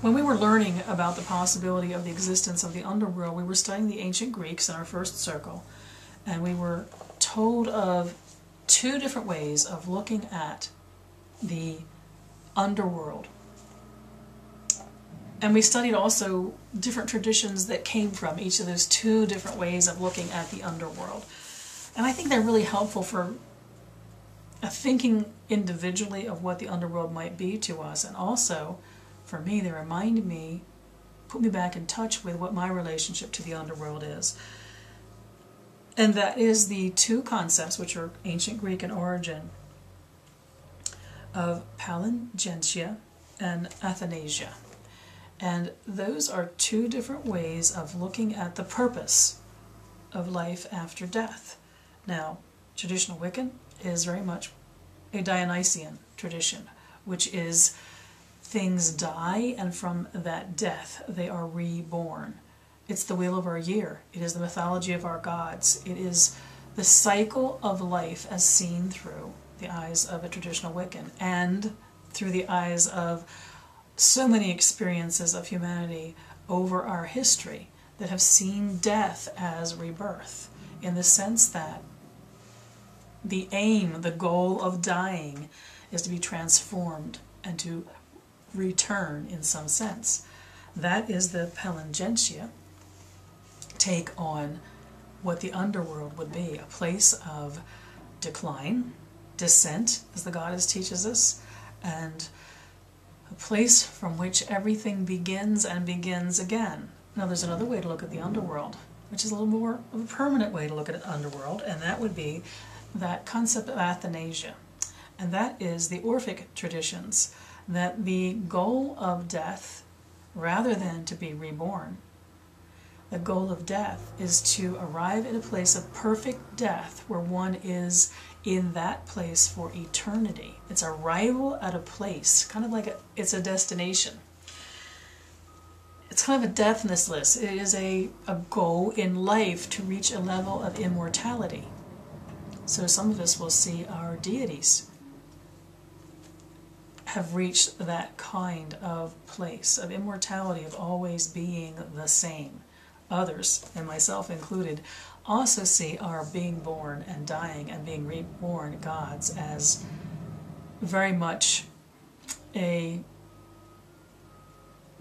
When we were learning about the possibility of the existence of the underworld, we were studying the ancient Greeks in our first circle, and we were told of two different ways of looking at the underworld. And we studied also different traditions that came from each of those two different ways of looking at the underworld. And I think they're really helpful for thinking individually of what the underworld might be to us, and also, for me, they remind me, put me back in touch with what my relationship to the underworld is. And that is the two concepts, which are ancient Greek in origin, of Palengensian and Athanisian. And those are two different ways of looking at the purpose of life after death. Now, traditional Wiccan is very much a Dionysian tradition, which is things die, and from that death they are reborn. It's the wheel of our year. It is the mythology of our gods. It is the cycle of life as seen through the eyes of a traditional Wiccan and through the eyes of so many experiences of humanity over our history that have seen death as rebirth, in the sense that the aim, the goal of dying, is to be transformed and to return in some sense. That is the Palengensia take on what the underworld would be, a place of decline, descent, as the goddess teaches us, and a place from which everything begins and begins again. Now there's another way to look at the underworld, which is a little more of a permanent way to look at the underworld, and that would be that concept of Athanasian. And that is the Orphic traditions, that the goal of death, rather than to be reborn, the goal of death is to arrive at a place of perfect death where one is in that place for eternity. It's arrival at a place, kind of like it's a destination. It's kind of a deathlessness. It is a goal in life to reach a level of immortality. So some of us will see our deities have reached that kind of place of immortality, of always being the same. Others, and myself included, also see our being born and dying and being reborn gods as very much a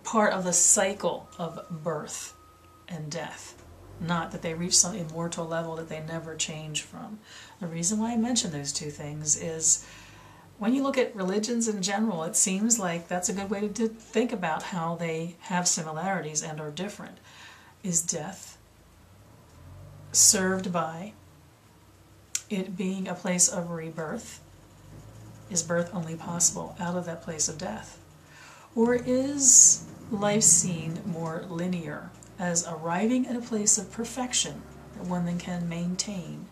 part of the cycle of birth and death. Not that they reach some immortal level that they never change from. The reason why I mention those two things is when you look at religions in general, it seems like that's a good way to think about how they have similarities and are different. Is death served by it being a place of rebirth? Is birth only possible out of that place of death? Or is life seen more linear, as arriving at a place of perfection that one then can maintain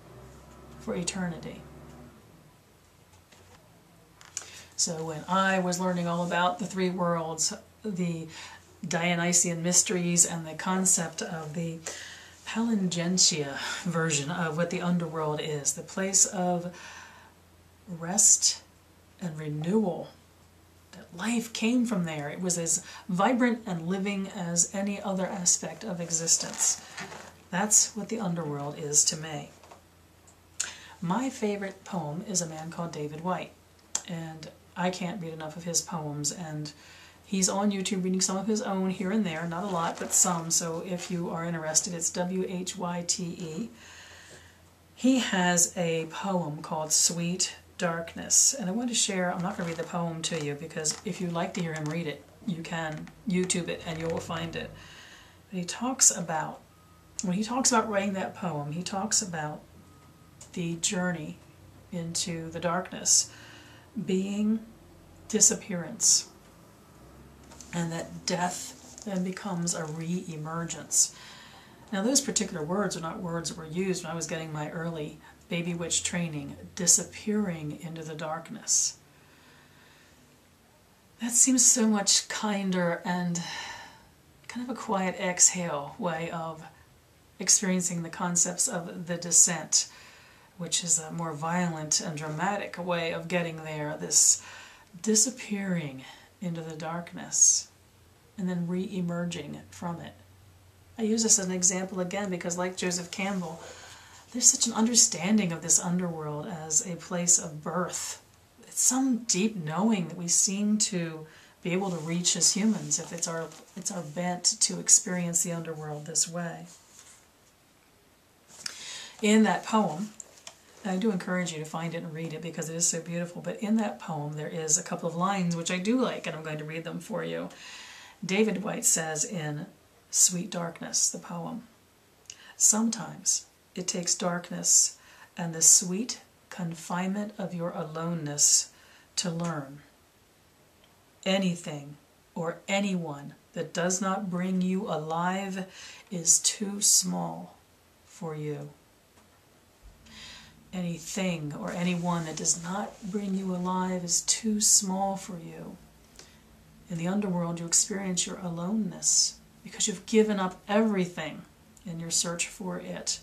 for eternity? So when I was learning all about the three worlds, the Dionysian mysteries, and the concept of the Palengensia version of what the underworld is, the place of rest and renewal, that life came from there. It was as vibrant and living as any other aspect of existence. That's what the underworld is to me. My favorite poem is a man called David Whyte, and I can't read enough of his poems, and he's on YouTube reading some of his own here and there, not a lot, but some, so if you are interested, it's W-H-Y-T-E. He has a poem called Sweet Darkness, and I want to share, I'm not going to read the poem to you, because if you'd like to hear him read it, you can YouTube it and you will find it. But he talks about, when he talks about writing that poem, he talks about the journey into the darkness being disappearance, and that death then becomes a re-emergence. Now those particular words are not words that were used when I was getting my early baby witch training, disappearing into the darkness. That seems so much kinder and kind of a quiet exhale way of experiencing the concepts of the descent, which is a more violent and dramatic way of getting there, this disappearing into the darkness. and then re-emerging from it. I use this as an example again because, like Joseph Campbell, there's such an understanding of this underworld as a place of birth. It's some deep knowing that we seem to be able to reach as humans if it's our bent to experience the underworld this way. In that poem, and I do encourage you to find it and read it because it is so beautiful, but in that poem there is a couple of lines which I do like, and I'm going to read them for you. David White says in Sweet Darkness, the poem, "Sometimes it takes darkness and the sweet confinement of your aloneness to learn. Anything or anyone that does not bring you alive is too small for you." Anything or anyone that does not bring you alive is too small for you. In the underworld, you experience your aloneness because you've given up everything in your search for it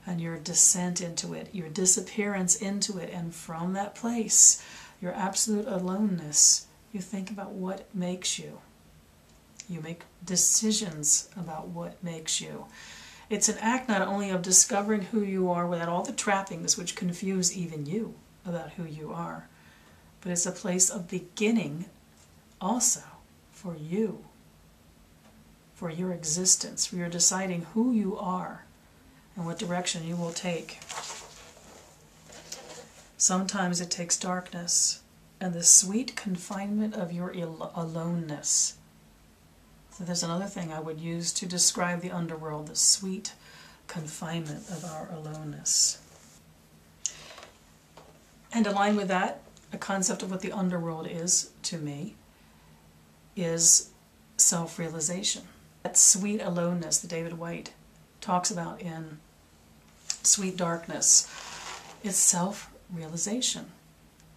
and your descent into it, your disappearance into it, and from that place, your absolute aloneness, you think about what makes you. You make decisions about what makes you. It's an act not only of discovering who you are without all the trappings which confuse even you about who you are, but it's a place of beginning also for you, for your existence, for your deciding who you are and what direction you will take. Sometimes it takes darkness and the sweet confinement of your aloneness. So there's another thing I would use to describe the underworld, the sweet confinement of our aloneness. And aligned with that, a concept of what the underworld is to me is self-realization. That sweet aloneness that David White talks about in Sweet Darkness, it's self-realization.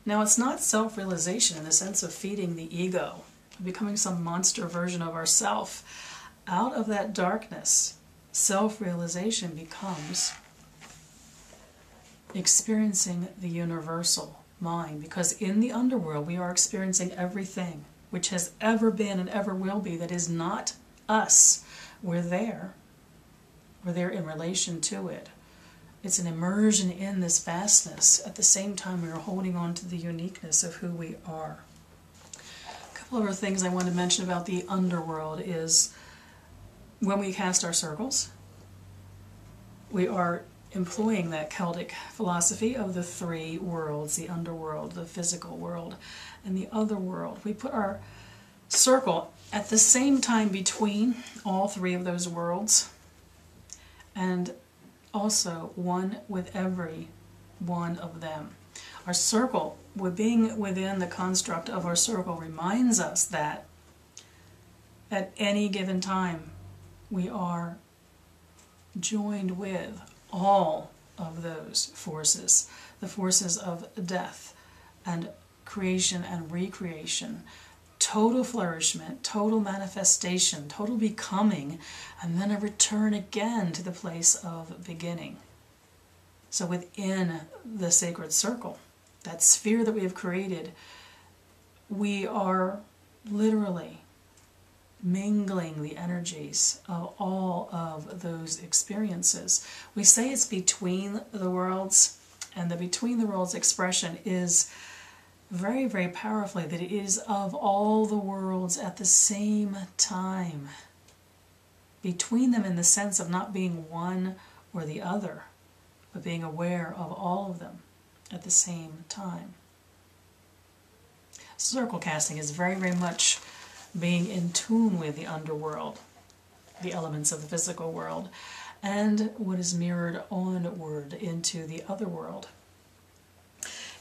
Now, it's not self-realization in the sense of feeding the ego, becoming some monster version of ourself. Out of that darkness, self-realization becomes experiencing the universal mind, because in the underworld we are experiencing everything which has ever been and ever will be that is not us. We're there in relation to it. It's an immersion in this vastness. At the same time, we are holding on to the uniqueness of who we are. A couple other things I want to mention about the underworld is when we cast our circles, we are employing that Celtic philosophy of the three worlds, the underworld, the physical world, and the other world. We put our circle at the same time between all three of those worlds, and also one with every one of them. Our circle, being within the construct of our circle, reminds us that at any given time we are joined with all of those forces, the forces of death and creation and recreation, total flourishment, total manifestation, total becoming, and then a return again to the place of beginning. So within the sacred circle, that sphere that we have created, we are literally mingling the energies of all of those experiences. We say it's between the worlds, and the between the worlds expression is very, very powerfully that it is of all the worlds at the same time. Between them in the sense of not being one or the other, but being aware of all of them at the same time. Circle casting is very, very much being in tune with the underworld, the elements of the physical world, and what is mirrored onward into the other world.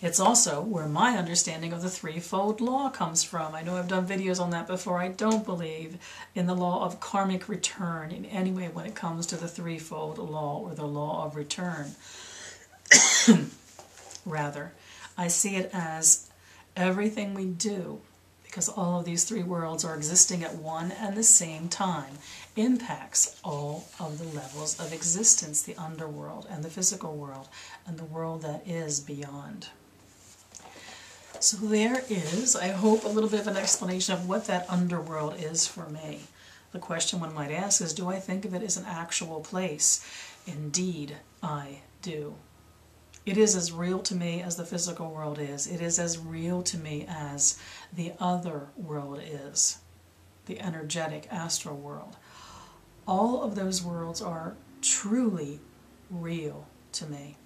It's also where my understanding of the threefold law comes from. I know I've done videos on that before. I don't believe in the law of karmic return in any way when it comes to the threefold law or the law of return. Rather, I see it as everything we do, because all of these three worlds are existing at one and the same time, impacts all of the levels of existence, the underworld and the physical world, and the world that is beyond. So there is, I hope, a little bit of an explanation of what that underworld is for me. The question one might ask is, do I think of it as an actual place? Indeed, I do. It is as real to me as the physical world is. It is as real to me as the other world is, the energetic astral world. All of those worlds are truly real to me.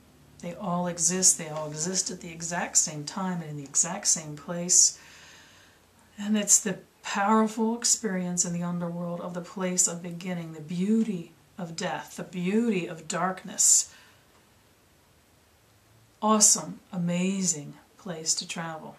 They all exist. They all exist at the exact same time and in the exact same place. And it's the powerful experience in the underworld of the place of beginning, the beauty of death, the beauty of darkness. Awesome, amazing place to travel.